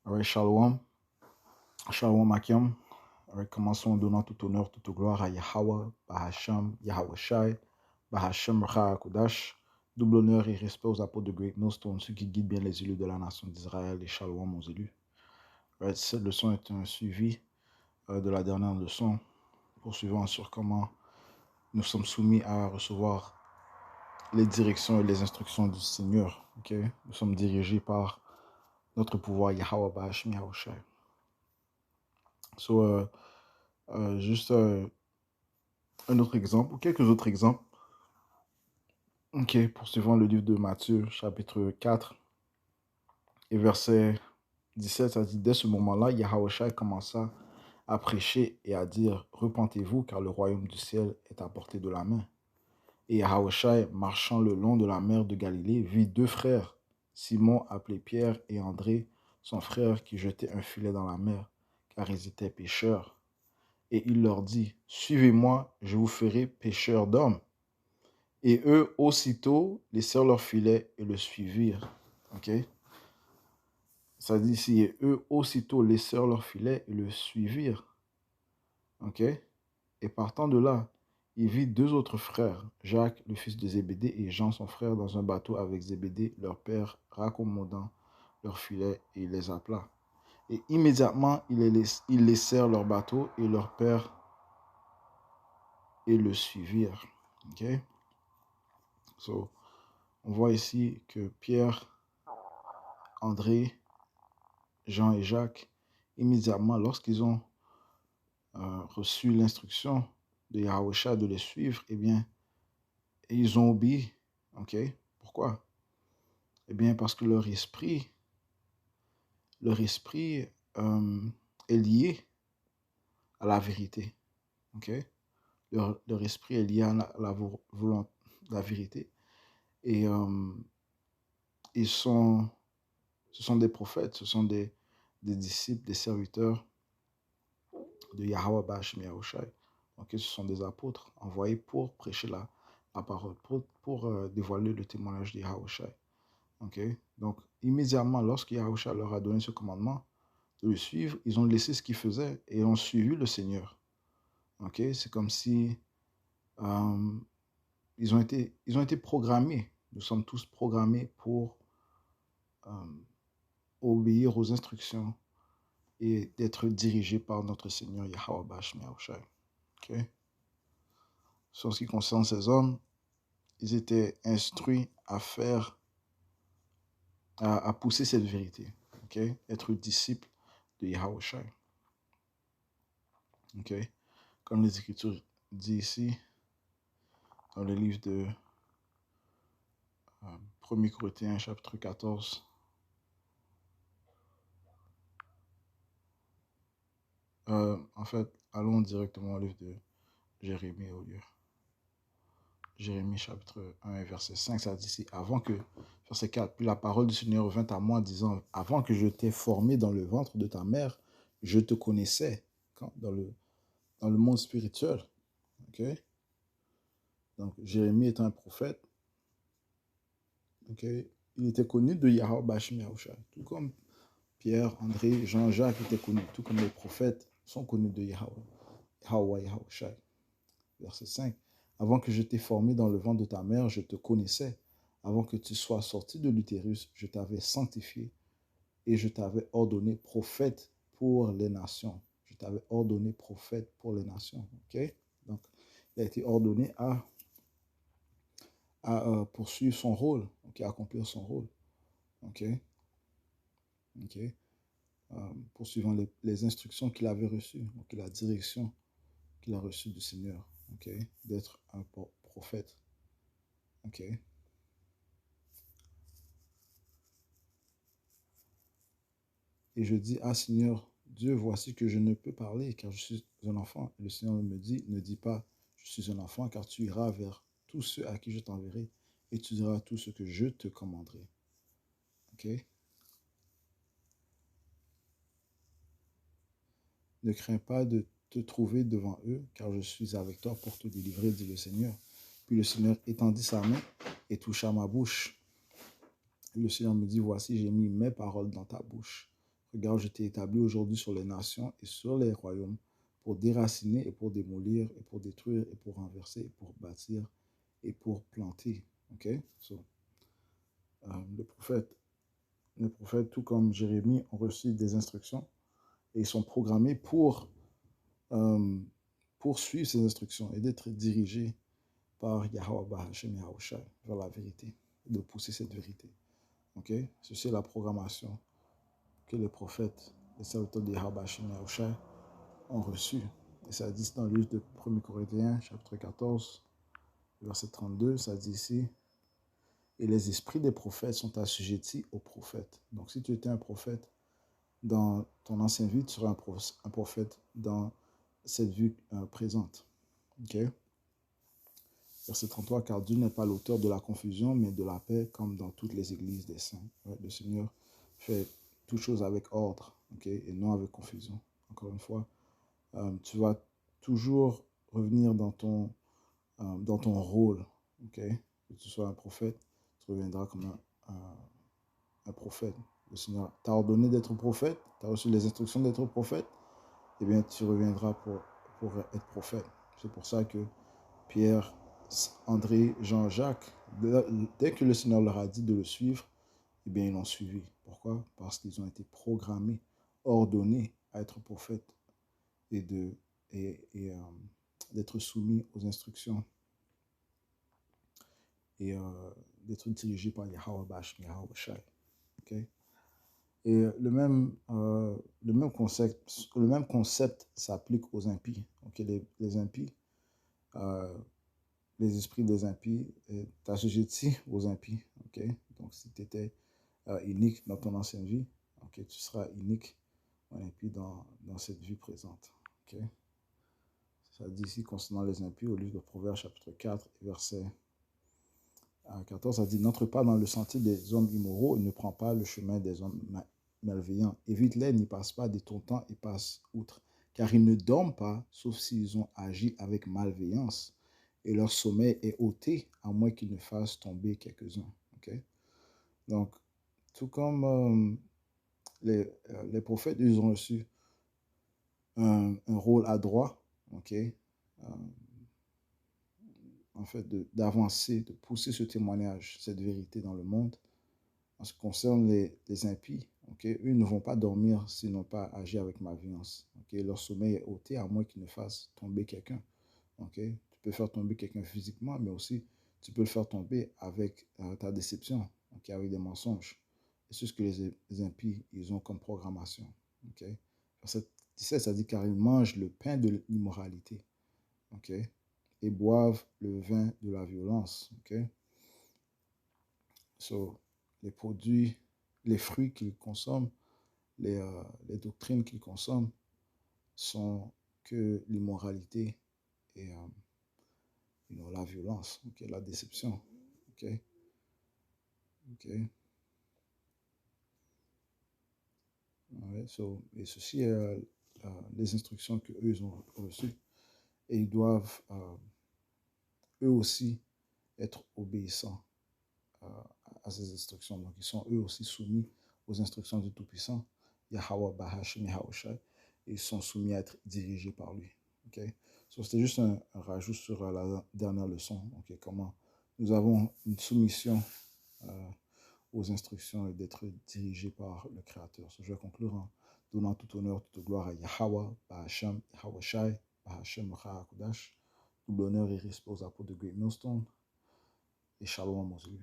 Alright, Shalom. Shalom Akim. Alright, commençons en donnant tout honneur, toute gloire à Yahweh, Bahasham, Yahweh Shai, Bahasham Racha Kodash. Double honneur et respect aux apôtres de Great Millstone, ceux qui guident bien les élus de la nation d'Israël et Shalom aux élus. Alright, cette leçon est un suivi de la dernière leçon, poursuivant sur comment nous sommes soumis à recevoir les directions et les instructions du Seigneur. Okay? Nous sommes dirigés par notre pouvoir Yahweh, Bahasham, Yahweh Shai. So, juste un autre exemple, ou quelques autres exemples. Ok, poursuivant le livre de Matthieu, chapitre 4, et verset 17, ça dit, dès ce moment-là, Yahushua commença à prêcher et à dire, repentez-vous, car le royaume du ciel est à portée de la main. Et Yahushua, marchant le long de la mer de Galilée, vit deux frères, Simon appelé Pierre et André, son frère, qui jetaient un filet dans la mer, car ils étaient pêcheurs. Et il leur dit, suivez-moi, je vous ferai pêcheurs d'hommes. Et eux, aussitôt, laissèrent leur filet et le suivirent. Ok? Ça dit ici, et eux, aussitôt, laissèrent leur filet et le suivirent. Ok? Et partant de là, il vit deux autres frères, Jacques, le fils de Zébédée, et Jean, son frère, dans un bateau avec Zébédée, leur père, raccommodant leur filet, et il les appela. Et immédiatement, ils laissèrent leur bateau et leur père et le suivirent. Ok? So, on voit ici que Pierre, André, Jean et Jacques, immédiatement, lorsqu'ils ont reçu l'instruction de Yahushua de les suivre, eh bien, ils ont obéi. Ok? Pourquoi? Eh bien, parce que leur esprit est lié à la vérité. Ok? Leur esprit est lié à la vérité. Et ce sont des prophètes, ce sont des disciples, des serviteurs de Yahweh Bashim Yahushai. Donc, ce sont des apôtres envoyés pour prêcher la parole, pour dévoiler le témoignage de Yahushai. Okay? Donc, immédiatement, lorsque Yahushai leur a donné ce commandement de le suivre, ils ont laissé ce qu'ils faisaient et ont suivi le Seigneur. Okay? C'est comme si ils ont été programmés. Nous sommes tous programmés pour obéir aux instructions et d'être dirigés par notre Seigneur Yahweh Bashim Yahushai. Okay? Sur ce qui concerne ces hommes, ils étaient instruits à pousser cette vérité, okay? Être disciples de Yahushua. Okay? Comme les Écritures disent ici, dans le livre de 1 Corinthiens, chapitre 14, en fait, allons directement au livre de Jérémie au lieu. Jérémie chapitre 1 et verset 5, ça dit ici, verset 4, puis la parole du Seigneur vint à moi disant, avant que je t'ai formé dans le ventre de ta mère, je te connaissais dans le monde spirituel. Okay? Donc, Jérémie est un prophète. Okay? Il était connu de Yahweh Bashim Yahushua. Tout comme Pierre, André, Jean, Jacques étaient connus, tout comme les prophètes sont connus de Yahweh Yahushua. Verset 5. Avant que je t'ai formé dans le ventre de ta mère, je te connaissais. Avant que tu sois sorti de l'utérus, je t'avais sanctifié et je t'avais ordonné prophète pour les nations. Je t'avais ordonné prophète pour les nations. Okay? Donc, il a été ordonné à poursuivre son rôle, okay, à accomplir son rôle. Okay? Okay? Poursuivant les instructions qu'il avait reçues, okay, la direction qu'il a reçue du Seigneur, okay, d'être un prophète. Okay? Et je dis, ah Seigneur, Dieu, voici que je ne peux parler car je suis un enfant. Et le Seigneur me dit, ne dis pas, je suis un enfant, car tu iras vers tous ceux à qui je t'enverrai et tu diras tout ce que je te commanderai. Okay? Ne crains pas de te trouver devant eux, car je suis avec toi pour te délivrer, dit le Seigneur. Puis le Seigneur étendit sa main et toucha ma bouche. Et le Seigneur me dit, voici, j'ai mis mes paroles dans ta bouche. regarde, je t'ai établi aujourd'hui sur les nations et sur les royaumes pour déraciner et pour démolir et pour détruire et pour renverser et pour bâtir et pour planter. OK? So, euh, le prophète, les prophètes, tout comme Jérémie, ont reçu des instructions et ils sont programmés euh, pour suivre ces instructions et d'être dirigés par Yahweh Bahashem Yahushai vers la vérité, de pousser cette vérité. OK? Ceci est la programmation que les prophètes, les serviteurs de Yahweh Bahashem Yahushai ont reçu. Et ça dit dans le livre de 1 Corinthiens, chapitre 14, verset 32, ça dit ici, et les esprits des prophètes sont assujettis aux prophètes. Donc si tu étais un prophète dans ton ancienne vie, tu seras un prophète dans cette vie présente. OK? Verset 33, car Dieu n'est pas l'auteur de la confusion, mais de la paix, comme dans toutes les églises des saints. Ouais, le Seigneur fait toutes choses avec ordre, OK, et non avec confusion. Encore une fois, tu vas toujours revenir dans ton rôle, OK? Que tu sois un prophète, tu reviendras comme un prophète. Le Seigneur t'a ordonné d'être prophète, tu as reçu les instructions d'être prophète, eh bien, tu reviendras pour être prophète. C'est pour ça que Pierre, André, Jean-Jacques, dès que le Seigneur leur a dit de le suivre, eh bien, ils l'ont suivi. Pourquoi? Parce qu'ils ont été programmés, ordonnés à être prophètes et d'être soumis aux instructions et d'être dirigés par Yahweh Bash, Yahweh Shai. Okay? Et le même concept s'applique aux impies. Okay? Les impies, les esprits des impies, t'assujettis aux impies. Okay? Donc, si tu étais unique dans ton ancienne vie, okay, tu seras unique ou impie dans cette vie présente. Okay? Ça dit ici concernant les impies au livre de Proverbes, chapitre 4, verset 14, ça dit, n'entre pas dans le sentier des hommes immoraux et ne prends pas le chemin des hommes malveillants. Évite-les, n'y passe pas de ton temps et passe outre. Car ils ne dorment pas, sauf s'ils ont agi avec malveillance. Et leur sommeil est ôté, à moins qu'ils ne fassent tomber quelques-uns. Okay? Donc, tout comme les prophètes, ils ont reçu un rôle adroit, okay? En fait, d'avancer, de pousser ce témoignage, cette vérité dans le monde. En ce qui concerne les impies, okay, eux ne vont pas dormir s'ils n'ont pas agi avec malveillance. Okay? Leur sommeil est ôté à moins qu'ils ne fassent tomber quelqu'un. Okay? Tu peux faire tomber quelqu'un physiquement, mais aussi tu peux le faire tomber avec ta déception, okay? Avec des mensonges. Et c'est ce que les impies, ils ont comme programmation. Okay? Verset 17, ça dit, car ils mangent le pain de l'immoralité. Okay? Et boivent le vin de la violence. Okay? So, les produits, les fruits qu'ils consomment, les doctrines qu'ils consomment sont que l'immoralité et la violence, okay? La déception. Okay? Okay? Ouais, so, et ceci est les instructions qu'eux ont reçues. Et ils doivent eux aussi être obéissants à ces instructions. Donc, ils sont eux aussi soumis aux instructions du Tout-Puissant, Yahweh Bahashim Yahushai, et ils sont soumis à être dirigés par lui. Okay? So, c'était juste un rajout sur la dernière leçon. Okay? Comment nous avons une soumission aux instructions et d'être dirigés par le Créateur. So, je vais conclure en donnant tout honneur, toute gloire à Yahweh Bahashim Yahushai, Bahashim Kodash. Double honneur et respect aux apôtres de Great Millstone. Et shalom aux yeux.